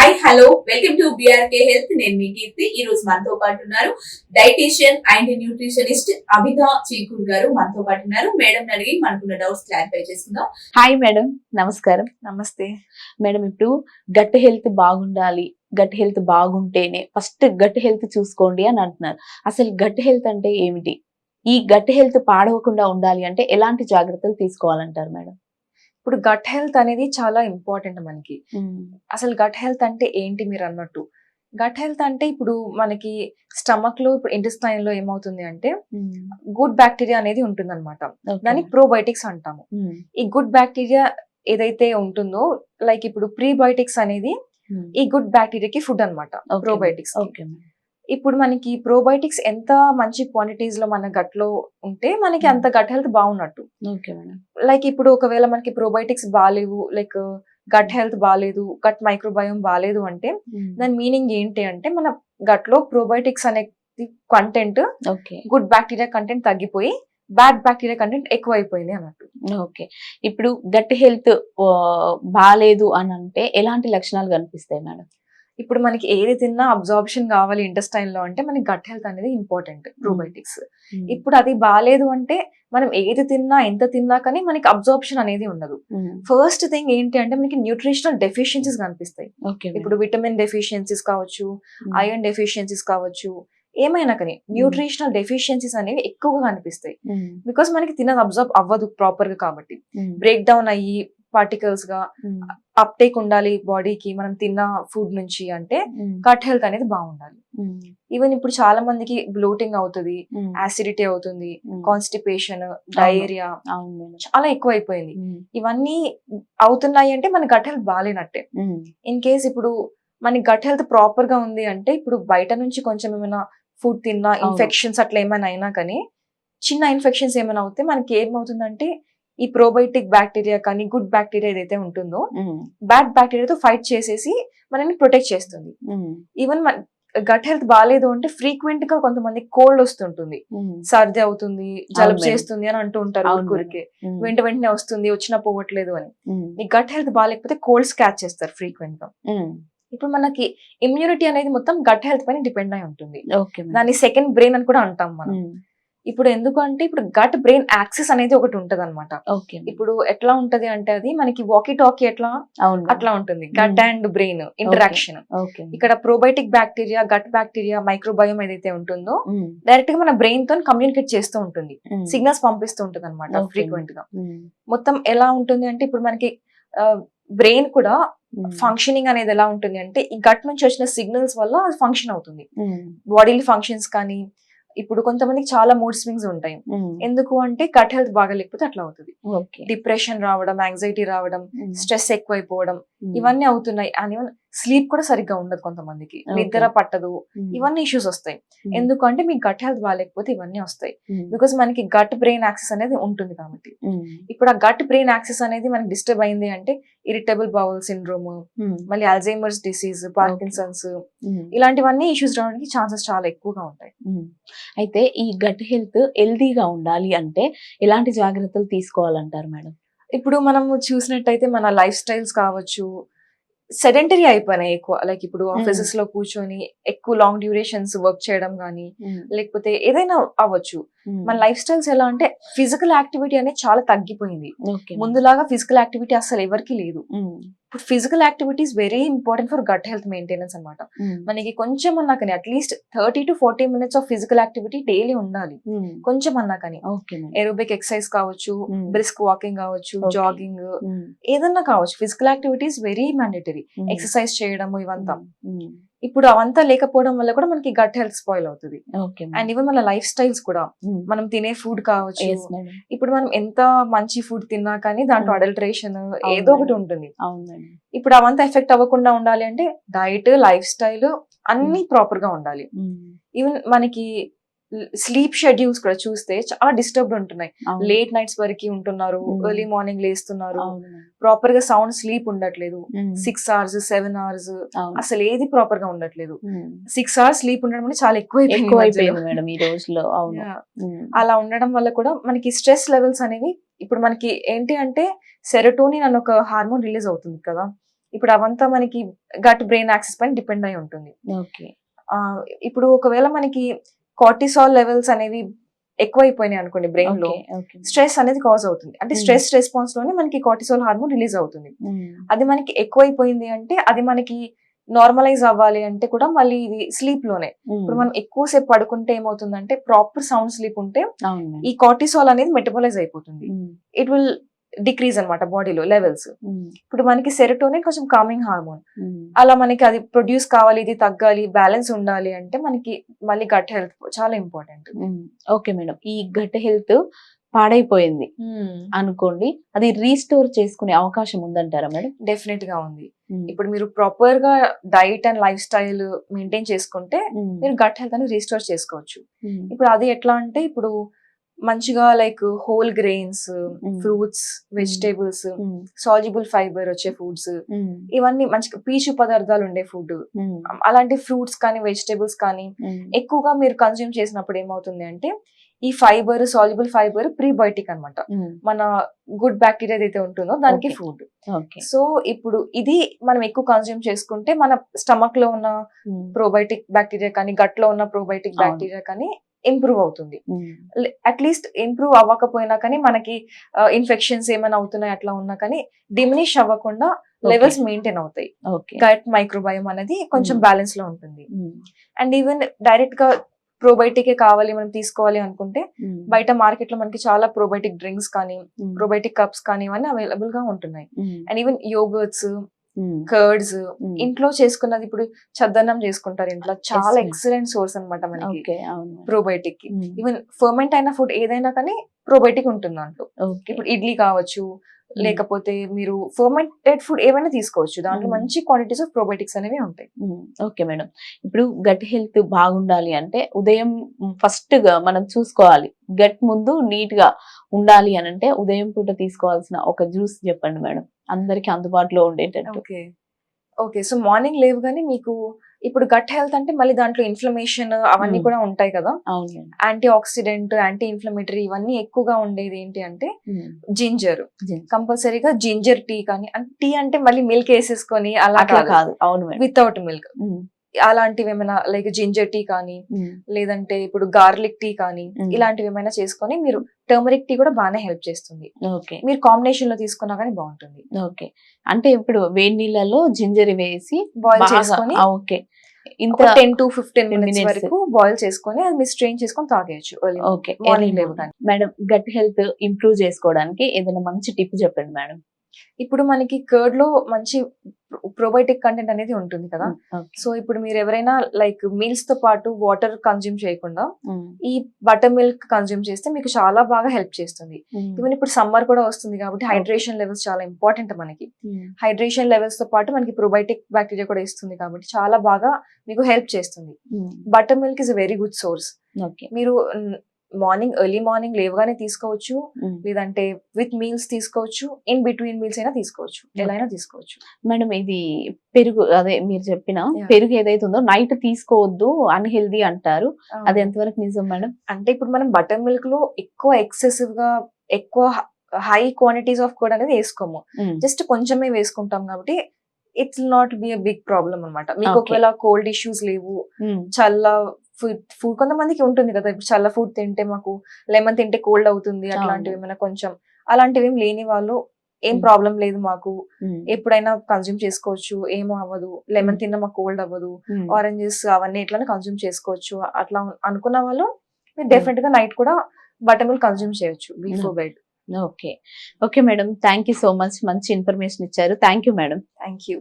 Hi hello welcome to BRK health. నేను మీ కీర్తి. ఈ రోజు మనతో పాటు ఉన్నారు డైటీషియన్ అండ్ న్యూట్రిషనిస్ట్ అభిత చీకూర్ గారు మనతో పాటు ఉన్నారు. మేడం అడిగి మనకున్న డౌట్స్ క్లారిఫై చేసుకుందాం. హాయ్ మేడం, నమస్కారం. నమస్తే మేడం, ఇప్పుడు గట్ హెల్త్ బాగుండాలి, గట్ హెల్త్ బాగుంటేనే ఫస్ట్ గట్ హెల్త్ చూసుకోండి అని అంటున్నారు. అసలు గట్ హెల్త్ అంటే ఏమిటి? ఈ గట్ హెల్త్ పాడవకుండా ఉండాలి అంటే ఎలాంటి జాగ్రత్తలు తీసుకోవాలంటారు మేడం? ఇప్పుడు గట్ హెల్త్ అనేది చాలా ఇంపార్టెంట్ మనకి. అసలు గట్ హెల్త్ అంటే ఏంటి మీరు అన్నట్టు? గట్ హెల్త్ అంటే ఇప్పుడు మనకి స్టమక్ లో, ఇప్పుడు ఇంటెస్టైన్ లో ఏమవుతుంది అంటే గుడ్ బ్యాక్టీరియా అనేది ఉంటుంది అనమాట. దాన్ని ప్రోబయోటిక్స్ అంటాము. ఈ గుడ్ బ్యాక్టీరియా ఏదైతే ఉంటుందో, లైక్ ఇప్పుడు ప్రీబయోటిక్స్ అనేది ఈ గుడ్ బ్యాక్టీరియాకి ఫుడ్ అనమాట. ప్రోబయోటిక్స్ ఇప్పుడు మనకి ప్రోబయోటిక్స్ ఎంత మంచి క్వాంటిటీస్ లో మన గట్ లో ఉంటే మనకి అంత గట్ హెల్త్ బాగున్నట్టు. లైక్ ఇప్పుడు ఒకవేళ మనకి ప్రోబయోటిక్స్ బాగాలేవు, లైక్ గట్ హెల్త్ బాగాలేదు, గట్ మైక్రోబయోమ్ బాగాలేదు అంటే దాని మీనింగ్ ఏంటి అంటే మన గట్ లో ప్రోబయోటిక్స్ అనే కంటెంట్, గుడ్ బ్యాక్టీరియా కంటెంట్ తగ్గిపోయి బ్యాడ్ బ్యాక్టీరియా కంటెంట్ ఎక్కువ అయిపోయింది అన్నట్టు. ఓకే, ఇప్పుడు గట్ హెల్త్ బాగాలేదు అని అంటే ఎలాంటి లక్షణాలు కనిపిస్తాయి మేడం? ఇప్పుడు మనకి ఏది తిన్నా అబ్జార్ప్షన్ కావాలి ఇంటెస్టైన్ లో అంటే మనకి గట్ హెల్త్ అనేది ఇంపార్టెంట్. ప్రోబయోటిక్స్ ఇప్పుడు అది బాగాలేదు అంటే మనం ఏది తిన్నా, ఎంత తిన్నా కానీ మనకి అబ్జార్ప్షన్ అనేది ఉండదు. ఫస్ట్ థింగ్ ఏంటి అంటే మనకి న్యూట్రిషనల్ డెఫిషియన్సీస్ కనిపిస్తాయి. ఇప్పుడు విటమిన్ డెఫిషియన్సీస్ కావచ్చు, ఐరన్ డెఫిషియన్సీస్ కావచ్చు, ఏమైనా కానీ న్యూట్రిషనల్ డెఫిషియన్సీస్ అనేవి ఎక్కువగా కనిపిస్తాయి. బికాస్ మనకి తినది అబ్జర్వ్ అవ్వదు ప్రాపర్ గా, కాబట్టి బ్రేక్ డౌన్ అయ్యి పార్టికల్స్ గా అప్టేక్ ఉండాలి బాడీకి మనం తిన్న ఫుడ్ నుంచి అంటే గట్ హెల్త్ అనేది బాగుండాలి. ఈవెన్ ఇప్పుడు చాలా మందికి బ్లోటింగ్ అవుతుంది, యాసిడిటీ అవుతుంది, కాన్స్టిపేషన్, డయేరియా చాలా ఎక్కువ అయిపోయింది. ఇవన్నీ అవుతున్నాయి అంటే మన గట్ హెల్త్ బాగాలేనట్టే. ఇన్ కేస్ ఇప్పుడు మన గట్ హెల్త్ ప్రాపర్ గా ఉంది అంటే ఇప్పుడు బయట నుంచి కొంచెం ఏమైనా ఫుడ్ తిన్నా, ఇన్ఫెక్షన్స్ అట్లా ఏమైనా అయినా కానీ, చిన్న ఇన్ఫెక్షన్స్ ఏమైనా అవుతే మనకి ఏమవుతుందంటే ఈ ప్రోబయోటిక్ బ్యాక్టీరియా కానీ గుడ్ బ్యాక్టీరియా ఏదైతే ఉంటుందో బ్యాడ్ బ్యాక్టీరియాతో ఫైట్ చేసేసి మనల్ని ప్రొటెక్ట్ చేస్తుంది. ఈవెన్ గట్ హెల్త్ బాగాలేదు అంటే ఫ్రీక్వెంట్ గా కొంతమంది కోల్డ్ వస్తుంటుంది, సర్ది అవుతుంది, జలుబు చేస్తుంది అని అంటూ ఉంటారు. ఊరికే వెంట వెంటనే వస్తుంది, వచ్చినా పోవట్లేదు అని. ఈ గట్ హెల్త్ బాగాలేకపోతే కోల్డ్స్ క్యాచ్ చేస్తారు ఫ్రీక్వెంట్ గా. ఇప్పుడు మనకి ఇమ్యూనిటీ అనేది మొత్తం గట్ హెల్త్ పైన డిపెండ్ అయి ఉంటుంది. దాన్ని సెకండ్ బ్రెయిన్ అని కూడా అంటాం మనం. ఇప్పుడు ఎందుకు అంటే ఇప్పుడు గట్ బ్రెయిన్ యాక్సిస్ అనేది ఒకటి ఉంటది అనమాట. ఇప్పుడు ఎట్లా ఉంటది అంటే అది మనకి వాకీ టాకీ ఎట్లా అట్లా ఉంటుంది గట్ అండ్ బ్రెయిన్ ఇంటరాక్షన్. ఇక్కడ probiotic bacteria, gut bacteria, microbiome ఏదైతే ఉంటుందో డైరెక్ట్ గా మన బ్రెయిన్ తో కమ్యూనికేట్ చేస్తూ ఉంటుంది, సిగ్నల్స్ పంపిస్తూ ఉంటుంది అనమాట ఫ్రీక్వెంట్ గా. మొత్తం ఎలా ఉంటుంది అంటే ఇప్పుడు మనకి బ్రెయిన్ కూడా ఫంక్షనింగ్ అనేది ఎలా ఉంటుంది అంటే ఈ గట్ నుంచి వచ్చిన సిగ్నల్స్ వల్ల అది ఫంక్షన్ అవుతుంది. బాడీలో ఫంక్షన్స్ కానీ, ఇప్పుడు కొంతమందికి చాలా మూడ్ స్వింగ్స్ ఉంటాయి. ఎందుకు అంటే గట్ హెల్త్ బాగా లేకపోతే అట్లా అవుతుంది. డిప్రెషన్ రావడం, యాంగ్జైటీ రావడం, స్ట్రెస్ ఎక్కువైపోవడం, ఇవన్నీ అవుతున్నాయి. అండ్ స్లీప్ కూడా సరిగ్గా ఉండదు, కొంతమందికి నిద్ర పట్టదు, ఇవన్నీ ఇష్యూస్ వస్తాయి. ఎందుకంటే మీ గట్ హెల్త్ బాగాలేకపోతే ఇవన్నీ వస్తాయి. బికాస్ మనకి గట్ బ్రెయిన్ యాక్సెస్ అనేది ఉంటుంది కాబట్టి. ఇప్పుడు ఆ గట్ బ్రెయిన్ యాక్సెస్ అనేది మనకి డిస్టర్బ్ అయింది అంటే ఇరిటబుల్ బౌల్ సిండ్రోమ్, మళ్ళీ అల్జైమర్స్ డిసీజ్, పార్కిన్సన్స్, ఇలాంటివన్నీ ఇష్యూస్ రావడానికి ఛాన్సెస్ చాలా ఎక్కువగా ఉంటాయి. అయితే ఈ గట్ హెల్త్ హెల్తీగా ఉండాలి అంటే ఎలాంటి జాగ్రత్తలు తీసుకోవాలంటారు మేడం? ఇప్పుడు మనము చూసినట్టయితే మన లైఫ్ స్టైల్స్ కావచ్చు, సెడెంటరీ అయిపోయినాయి ఎక్కువ. లైక్ ఇప్పుడు ఆఫీసెస్ లో కూర్చొని ఎక్కువ లాంగ్ డ్యూరేషన్స్ వర్క్ చేయడం కానీ, లేకపోతే ఏదైనా అవ్వచ్చు. మన లైఫ్ స్టైల్స్ ఎలా అంటే ఫిజికల్ యాక్టివిటీ అనేది చాలా తగ్గిపోయింది. ముందులాగా ఫిజికల్ యాక్టివిటీ అసలు ఎవరికి లేదు. ఇప్పుడు physical activity is very important for gut health maintenance అనమాట. మనకి కొంచెం అన్నా కానీ at least 30 to 40 minutes of physical activity daily ఉండాలి. కొంచెం అన్నా కానీ ఏరోబిక్ ఎక్సర్సైజ్ కావచ్చు, బ్రిస్క్ వాకింగ్ కావచ్చు, జాగింగ్, ఏదన్నా కావచ్చు. Physical activity is very mandatory. Exercise చేయడము ఇవంతా. ఇప్పుడు అవంతా లేకపోవడం వల్ల కూడా మనకి గట్ హెల్త్ స్పాయిల్ అవుతుంది. అండ్ ఈవెన్ మన లైఫ్ స్టైల్స్ కూడా, మనం తినే ఫుడ్ కావచ్చు. ఇప్పుడు మనం ఎంత మంచి ఫుడ్ తిన్నా కానీ దాంట్లో అడల్టరేషన్ ఏదో ఒకటి ఉంటుంది. ఇప్పుడు అవంతా ఎఫెక్ట్ అవ్వకుండా ఉండాలి అంటే డైట్, లైఫ్ స్టైల్ అన్ని ప్రాపర్ గా ఉండాలి. ఈవెన్ మనకి స్లీప్ షెడ్యూల్స్ కూడా చూస్తే చాలా డిస్టర్బ్డ్ ఉంటున్నాయి. లేట్ నైట్స్ వరకు ఉంటున్నారు, ఎర్లీ మార్నింగ్ లేస్తున్నారు, ప్రాపర్ గా సౌండ్ స్లీప్ ఉండట్లేదు. 6 hours 7 hours అసలు ఏది ప్రాపర్ గా ఉండట్లేదు. 6 hours స్లీప్ ఉండడం అంటే చాలా ఎక్కువైపోయింది ఈ రోజులో. అలా ఉండడం వల్ల కూడా మనకి స్ట్రెస్ లెవెల్స్ అనేవి, ఇప్పుడు మనకి ఏంటి అంటే సెరోటోనిన్ అన్న ఒక హార్మోన్ రిలీజ్ అవుతుంది కదా. ఇప్పుడు అవంతా మనకి గట్ బ్రెయిన్ యాక్సిస్ పైన డిపెండ్ అయి ఉంటుంది. ఓకే. ఇప్పుడు ఒకవేళ మనకి కార్టిసాల్ లెవెల్స్ అనేవి ఎక్కువైపోయినాయి అనుకోండి బ్రెయిన్ లో, ఓకే. ఓకే. స్ట్రెస్ అనేది కాజ్ అవుతుంది. అంటే స్ట్రెస్ రెస్పాన్స్ లోనే మనకి కార్టిసాల్ హార్మోన్ రిలీజ్ అవుతుంది. అది మనకి ఎక్కువైపోయింది అంటే అది మనకి నార్మలైజ్ అవ్వాలి అంటే కూడా మళ్ళీ ఇది స్లీప్ లోనే. ఇప్పుడు మనం ఎక్కువసేపు పడుకుంటే ఏమవుతుందంటే ప్రాపర్ సౌండ్ స్లీప్ ఉంటే అవును. ఈ కార్టిసాల్ అనేది మెటబలైజ్ అయిపోతుంది. ఇట్ విల్ డిక్రీజ్ అనమాట బాడీలో లెవెల్స్. ఇప్పుడు మనకి సెరోటోనిన్ కొంచెం కామింగ్ హార్మోన్, అలా మనకి అది ప్రొడ్యూస్ కావాలి, ఇది తగ్గాలి, బ్యాలెన్స్ ఉండాలి అంటే మనకి మళ్ళీ గట్ హెల్త్ చాలా ఇంపార్టెంట్. ఓకే మేడం, ఈ గట్ హెల్త్ పాడైపోయింది అనుకోండి, అది రీస్టోర్ చేసుకునే అవకాశం ఉందంటారా మేడం? డెఫినెట్ గా ఉంది. ఇప్పుడు మీరు ప్రాపర్ గా diet and life style maintain చేసుకుంటే మీరు గట్ హెల్త్ అని రీస్టోర్ చేసుకోవచ్చు. ఇప్పుడు అది ఎట్లా అంటే ఇప్పుడు మంచిగా like whole grains, fruits, vegetables, soluble fibre వచ్చే ఫుడ్స్, ఇవన్నీ మంచిగా పీచు పదార్థాలు ఉండే ఫుడ్, అలాంటి ఫ్రూట్స్ కానీ వెజిటేబుల్స్ కానీ ఎక్కువగా మీరు కన్స్యూమ్ చేసినప్పుడు ఏమవుతుంది అంటే ఈ ఫైబర్, సాల్యుబుల్ ఫైబర్ ప్రీబయోటిక్ అన్నమాట. మన గుడ్ బ్యాక్టీరియా ఏదైతే ఉంటుందో దానికి ఫుడ్. సో ఇప్పుడు ఇది మనం ఎక్కువ కన్స్యూమ్ చేసుకుంటే మన స్టమక్ లో ఉన్న ప్రోబయోటిక్ బ్యాక్టీరియా కానీ గట్ లో ఉన్న ప్రోబయోటిక్ బ్యాక్టీరియా కానీ ఇంప్రూవ్ అవుతుంది. అట్లీస్ట్ ఇంప్రూవ్ అవ్వకపోయినా కానీ మనకి ఇన్ఫెక్షన్స్ ఏమైనా అవుతున్నాయి అట్లా ఉన్నా కానీ డిమినిష్ అవ్వకుండా లెవెల్స్ మెయింటైన్ అవుతాయి. గట్ మైక్రోబయోమ్ అనేది కొంచెం బ్యాలెన్స్ లో ఉంటుంది. అండ్ ఈవెన్ డైరెక్ట్ గా ప్రోబయోటిక్ కావాలి మనం తీసుకోవాలి అనుకుంటే బయట మార్కెట్ లో మనకి చాలా ప్రోబయోటిక్ డ్రింక్స్ కానీ ప్రోబయోటిక్ కప్స్ కానీ ఇవన్నీ అవైలబుల్ గా ఉంటున్నాయి. అండ్ ఈవెన్ యోగర్ట్స్, కర్డ్స్, ఇంట్లో చేసుకున్నది ఇప్పుడు చద్దన్నం చేసుకుంటారు ఇంట్లో, చాలా ఎక్సలెంట్ సోర్స్ అనమాట మనకి ప్రోబయోటిక్ కి. ఈవెన్ ఫర్మెంట్ అయిన ఫుడ్ ఏదైనా కానీ ప్రోబయోటిక్ ఉంటుంది దాంట్లో. ఇప్పుడు ఇడ్లీ కావచ్చు, లేకపోతే మీరు ఫర్మెంటెడ్ ఫుడ్ ఏమైనా తీసుకోవచ్చు, దాంట్లో మంచి క్వాంటిటీస్ ఆఫ్ ప్రోబయోటిక్స్ అనేవి ఉంటాయి. ఓకే మేడం, ఇప్పుడు గట్ హెల్త్ బాగుండాలి అంటే ఉదయం ఫస్ట్ గా మనం చూసుకోవాలి, గట్ ముందు నీట్ గా ఉండాలి అని అంటే ఉదయం పూట తీసుకోవాల్సిన ఒక జ్యూస్ చెప్పండి మేడం, అందరికి అందుబాటులో ఉండేటట్టు. ఓకే, సో మార్నింగ్ లేవగానే మీకు ఇప్పుడు గట్ హెల్త్ అంటే మళ్ళీ దాంట్లో ఇన్ఫ్లమేషన్ అవన్నీ కూడా ఉంటాయి కదా. యాంటీ ఆక్సిడెంట్, యాంటీ ఇన్ఫ్లమేటరీ ఇవన్నీ ఎక్కువగా ఉండేది ఏంటి అంటే జింజర్. కంపల్సరీగా జింజర్ టీ కానీ, టీ అంటే మళ్ళీ మిల్క్ వేసేసుకొని అలా కాదు, వితౌట్ మిల్క్, అలాంటివి ఏమైనా లైక్ జింజర్ టీ కానీ లేదంటే ఇప్పుడు గార్లిక్ టీ కానీ ఇలాంటివి ఏమైనా చేసుకొని మీరు, టర్మరిక్ టీ కూడా బాగానే హెల్ప్ చేస్తుంది. మీరు కాంబినేషన్ లో తీసుకున్నా కానీ బాగుంటుంది. ఓకే, అంటే ఇప్పుడు వేడి నీళ్ళలో జింజర్ వేసి బాయిల్ చేసుకొని ఓకే ఇంత 10 to 15 minutes వరకు బాయిల్ చేసుకొని అది మీరు స్ట్రెయిన్ చేసుకొని తాగేయచ్చు. ఓకే, మార్నింగ్ లేవగానే. మేడం, గట్ హెల్త్ ఇంప్రూవ్ చేసుకోవడానికి ఏదైనా మంచి టిప్ చెప్పండి మేడం. ఇప్పుడు మనకి కర్డ్ లో మంచి ప్రోబయోటిక్ కంటెంట్ అనేది ఉంటుంది కదా. సో ఇప్పుడు మీరు ఎవరైనా లైక్ మీల్స్ తో పాటు వాటర్ కన్జ్యూమ్ చేయకుండా ఈ బటర్ మిల్క్ కన్జ్యూమ్ చేస్తే మీకు చాలా బాగా హెల్ప్ చేస్తుంది. ఈవెన్ ఇప్పుడు సమ్మర్ కూడా వస్తుంది కాబట్టి హైడ్రేషన్ లెవెల్స్ చాలా ఇంపార్టెంట్ మనకి. హైడ్రేషన్ లెవెల్స్ తో పాటు మనకి ప్రోబయోటిక్ బ్యాక్టీరియా కూడా ఇస్తుంది కాబట్టి చాలా బాగా మీకు హెల్ప్ చేస్తుంది. Butter milk is a very good source. మీరు మార్నింగ్ ఎర్లీ మార్నింగ్ లేవగానే తీసుకోవచ్చు, లేదంటే విత్ మీల్స్ తీసుకోవచ్చు, ఇన్ బిట్వీన్ మీల్స్ అయినా తీసుకోవచ్చు, ఎలా అయినా తీసుకోవచ్చు. మేడం, ఇది పెరుగు, అదే మీరు చెప్పిన పెరుగు ఏదైతే ఉందో నైట్ తీసుకోవద్దు అన్హెల్దీ అంటారు, అది ఎంతవరకు నిజం మేడం? అంటే ఇప్పుడు మనం బటర్ మిల్క్ లో ఎక్కువ ఎక్సెసివ్ గా ఎక్కువ హై క్వాంటిటీస్ ఆఫ్ కర్డ్ అనేది వేసుకోము, జస్ట్ కొంచెమే వేసుకుంటాం కాబట్టి it's not be a big problem అనమాట. మీకు ఒకవేళ కోల్డ్ ఇష్యూస్ లేవు, చల్ల ఫుడ్ కొంతమందికి ఉంటుంది కదా, ఇప్పుడు చల్ల ఫుడ్ తింటే మాకు లెమన్ తింటే కోల్డ్ అవుతుంది అట్లాంటివి ఏమైనా కొంచెం అలాంటివి ఏం లేని వాళ్ళు ఏం ప్రాబ్లం లేదు మాకు, ఎప్పుడైనా కన్జ్యూమ్ చేసుకోవచ్చు, ఏమో అవ్వదు, లెమన్ తిన్నా మాకు కోల్డ్ అవ్వదు, ఆరెంజెస్ అవన్నీ ఎట్లా కన్జ్యూమ్ చేసుకోవచ్చు అట్లా అనుకున్న వాళ్ళు మీరు డెఫినెట్ గా నైట్ కూడా బటర్ మిల్క్ కన్జ్యూమ్ చేయొచ్చు before bed. Okay, okay madam, thank you so much, మంచి ఇన్ఫర్మేషన్ ఇచ్చారు. Thank you madam. Thank you.